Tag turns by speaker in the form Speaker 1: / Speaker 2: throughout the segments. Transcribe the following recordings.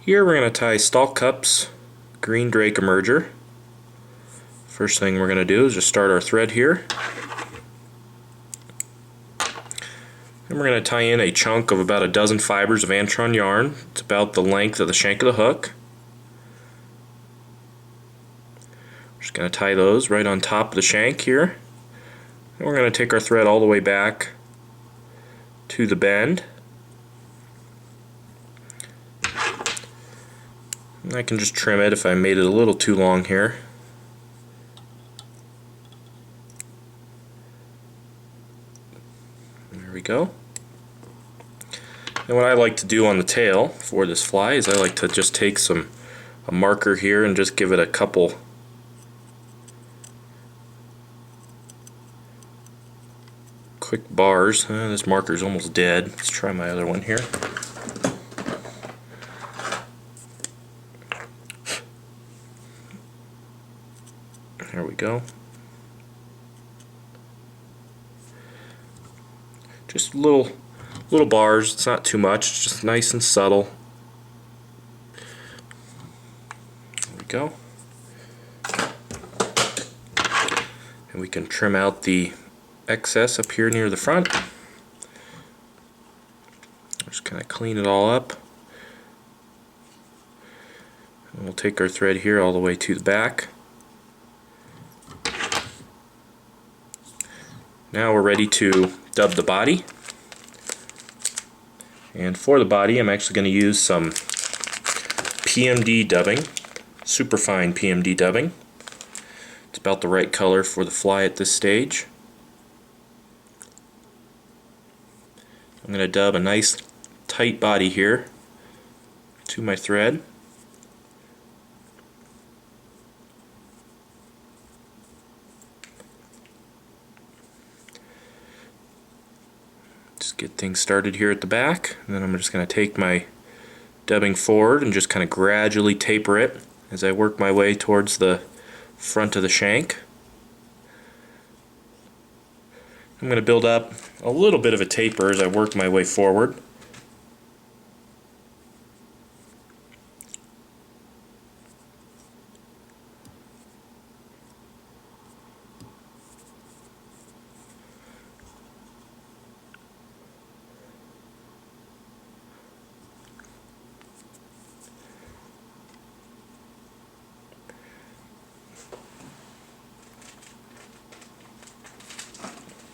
Speaker 1: Here we're going to tie Stalcup's green drake emerger. First thing we're going to do is just start our thread here. And we're going to tie in a chunk of about a dozen fibers of Antron yarn. It's about the length of the shank of the hook. We're just going to tie those right on top of the shank here. And we're going to take our thread all the way back to the bend. And I can just trim it if I made it a little too long here. There we go. And what I like to do on the tail for this fly is I like to just take a marker here and just give it a couple quick bars. This marker's almost dead. Let's try my other one here. There we go. Just little bars. It's not too much. It's just nice and subtle. There we go. And we can trim out the excess up here near the front. Just kind of clean it all up. And we'll take our thread here all the way to the back. Now we're ready to dub the body. And for the body, I'm actually going to use some PMD dubbing, Superfine PMD dubbing. It's about the right color for the fly at this stage. I'm going to dub a nice tight body here to my thread. Just get things started here at the back, and then I'm just going to take my dubbing forward and just kind of gradually taper it as I work my way towards the front of the shank. I'm going to build up a little bit of a taper as I work my way forward.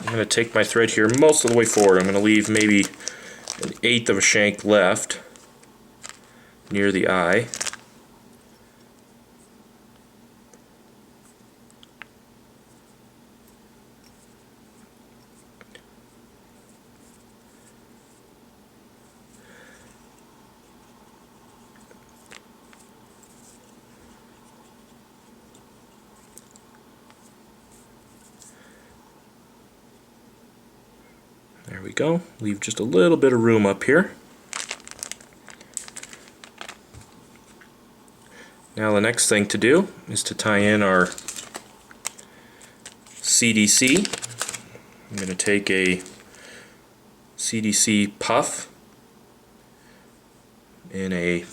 Speaker 1: I'm going to take my thread here most of the way forward. I'm going to leave maybe 1/8 of a shank left near the eye. There we go. Leave just a little bit of room up here. Now the next thing to do is to tie in our CDC. I'm going to take a CDC puff in a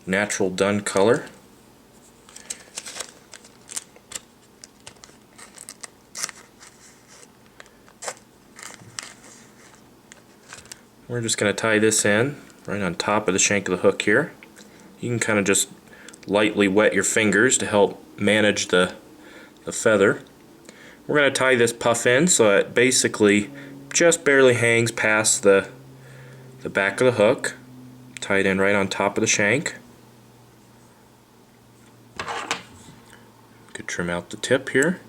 Speaker 1: natural dun color. We're just going to tie this in right on top of the shank of the hook here. You can kind of just lightly wet your fingers to help manage the feather. We're going to tie this puff in so it basically just barely hangs past the back of the hook. Tie it in right on top of the shank. Could trim out the tip here.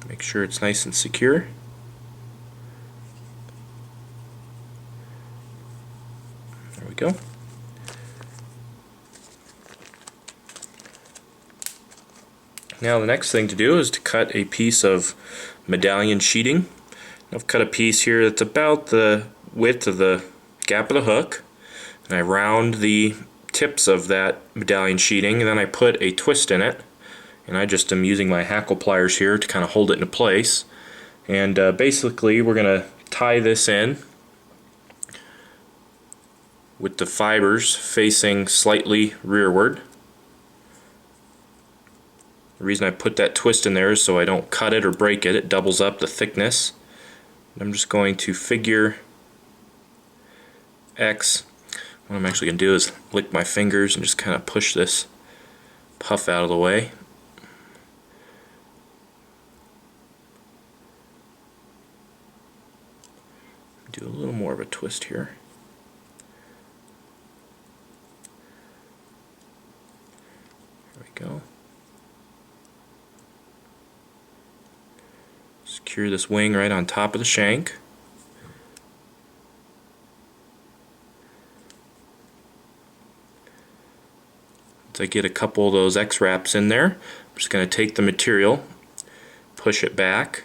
Speaker 1: Make sure it's nice and secure. There we go. Now the next thing to do is to cut a piece of medallion sheeting. I've cut a piece here that's about the width of the gap of the hook, and I round the tips of that medallion sheeting, and then I put a twist in it. And I just am using my hackle pliers here to kind of hold it into place. And basically we're going to tie this in with the fibers facing slightly rearward. The reason I put that twist in there is so I don't cut it or break it. It doubles up the thickness. I'm just going to figure X. What I'm actually going to do is lick my fingers and just kind of push this puff out of the way. Do a little more of a twist here. There we go. Secure this wing right on top of the shank. Once I get a couple of those X-wraps in there, I'm just going to take the material, push it back,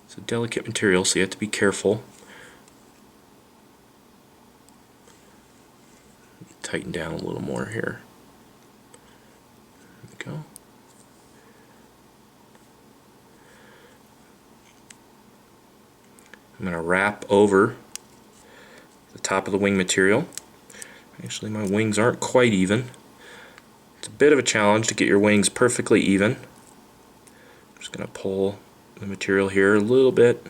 Speaker 1: it's a delicate material, so you have to be careful. Tighten down a little more here. There we go. I'm going to wrap over the top of the wing material. Actually, my wings aren't quite even. It's a bit of a challenge to get your wings perfectly even. I'm just going to pull the material here a little bit.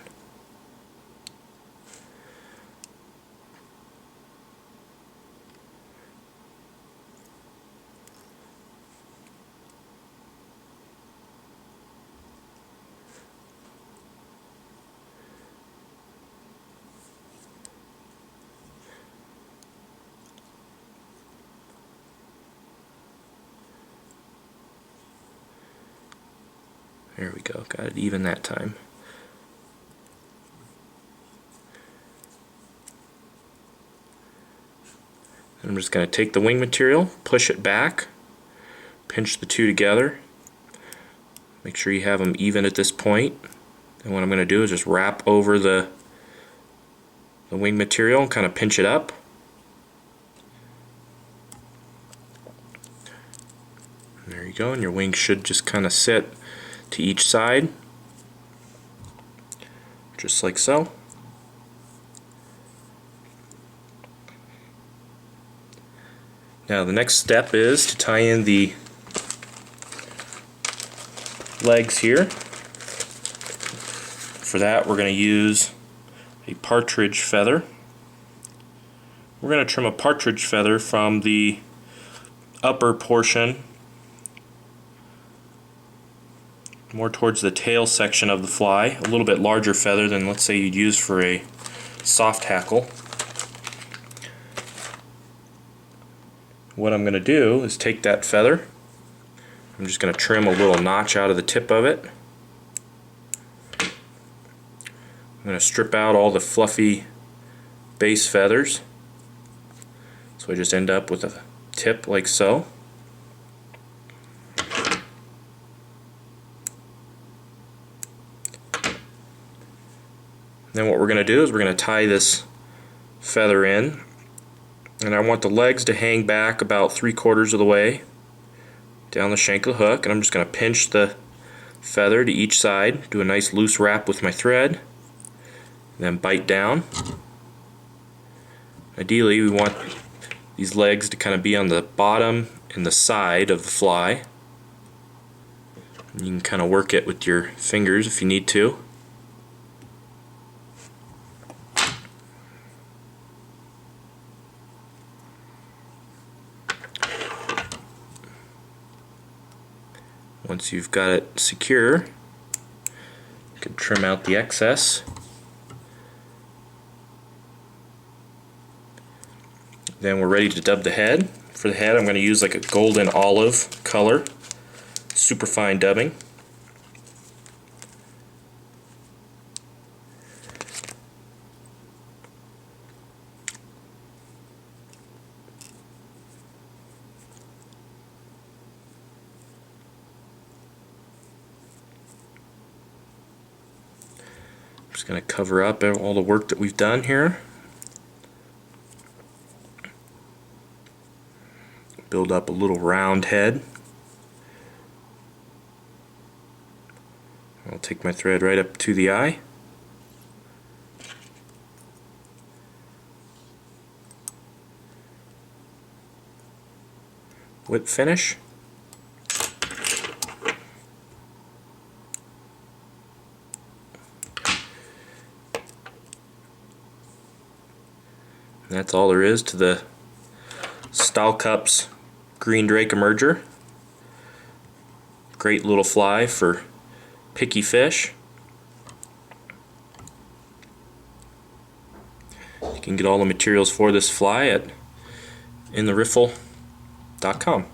Speaker 1: There we go, got it even that time. And I'm just going to take the wing material, push it back, pinch the two together, make sure you have them even at this point. And what I'm going to do is just wrap over the wing material and kind of pinch it up. There you go, and your wing should just kind of sit to each side, just like so. Now the next step is to tie in the legs here. For that we're going to use a partridge feather. We're going to trim a partridge feather from the upper portion more towards the tail section of the fly, a little bit larger feather than, let's say, you'd use for a soft hackle. What I'm going to do is take that feather, I'm just going to trim a little notch out of the tip of it. I'm going to strip out all the fluffy base feathers, so I just end up with a tip like so. Then what we're going to do is we're going to tie this feather in, and I want the legs to hang back about 3/4 of the way down the shank of the hook, and I'm just going to pinch the feather to each side, do a nice loose wrap with my thread, and then bite down. Ideally we want these legs to kind of be on the bottom and the side of the fly. You can kind of work it with your fingers if you need to. Once you've got it secure, you can trim out the excess. Then we're ready to dub the head. For the head I'm going to use like a golden olive color, superfine dubbing. Just going to cover up all the work that we've done here. Build up a little round head. take my thread right up to the eye. Whip finish. And that's all there is to the Stalcup's green drake emerger. Great little fly for picky fish. You can get all the materials for this fly at intheriffle.com.